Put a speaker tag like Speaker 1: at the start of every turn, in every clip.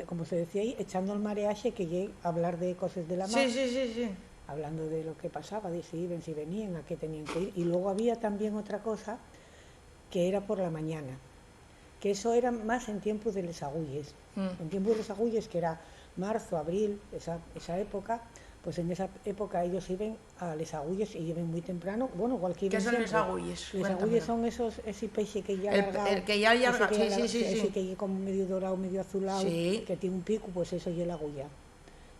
Speaker 1: como se decía ahí, echando el mareaje que llegue a hablar de cosas de la mar.
Speaker 2: Sí.
Speaker 1: Hablando de lo que pasaba, de si iban, si venían, a qué tenían que ir. Y luego había también otra cosa que era por la mañana, que eso era más en tiempos de les agulles. En tiempos de les agulles, que era marzo, abril, esa época, pues en esa época ellos iban a les agulles y iban muy temprano, bueno, igual que iban.
Speaker 2: ¿Qué son les agulles?
Speaker 1: Les agulles son ese peixe que ya alargado,
Speaker 2: el que ya alarga, sí.
Speaker 1: ese que ya como medio dorado, medio azulado,
Speaker 2: sí.
Speaker 1: que tiene un pico, pues eso y el agulla.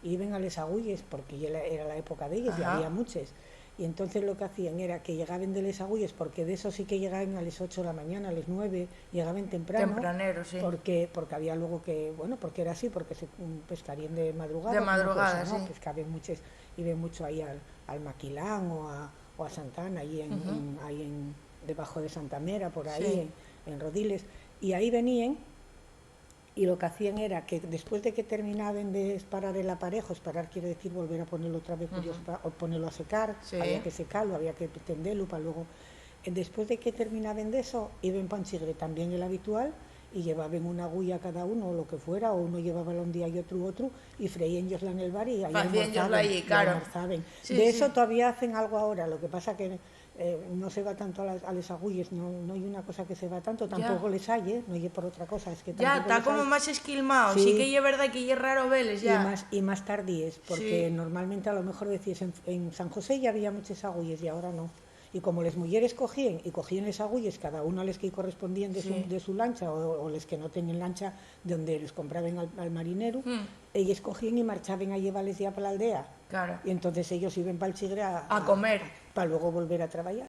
Speaker 1: Y iban a les agulles porque ya era la época de ellos. Ajá. Y había muchos. Y entonces lo que hacían era que llegaban de les agulles, porque de eso sí que llegaban a las 8 de la mañana, a las 9, llegaban temprano.
Speaker 2: Tempranero, sí.
Speaker 1: Porque había luego que, bueno, porque era así, porque se pescarían de madrugada.
Speaker 2: De madrugada,
Speaker 1: cosa, ¿no?
Speaker 2: sí.
Speaker 1: Pescaban muchos, iban mucho ahí al Maquilán o a Santana, ahí debajo de Santa Mera, por ahí, sí. en Rodiles. Y ahí venían. Y lo que hacían era que después de que terminaban de esparar el aparejo, esparar quiere decir volver a ponerlo otra vez, o ponerlo a secar, sí. Había que secarlo, había que tenderlo para luego. Después de que terminaban de eso, iban para un chigre también el habitual, y llevaban una agulla cada uno, o lo que fuera, o uno llevaba un día y otro, y freían ellos en el bar y ahí almorzaban.
Speaker 2: Sí,
Speaker 1: de eso todavía hacen algo ahora, lo que pasa que no se va tanto a les agulles, no hay una cosa que se va tanto, tampoco les hay, no hay por otra cosa, es que
Speaker 2: ya, está como más esquilmado, sí que es verdad que es raro verles ya.
Speaker 1: Y más tardíes, porque normalmente a lo mejor decías en San José ya había muchas agulles y ahora no. Y como las mujeres cogían les agulles, cada uno a les que correspondían de su lancha, o les que no tenían lancha donde les compraban al marinero, ellos cogían y marchaban a llevarles ya para la aldea.
Speaker 2: Claro.
Speaker 1: Y entonces ellos iban para el chigre
Speaker 2: a comer.
Speaker 1: Para luego volver a trabajar.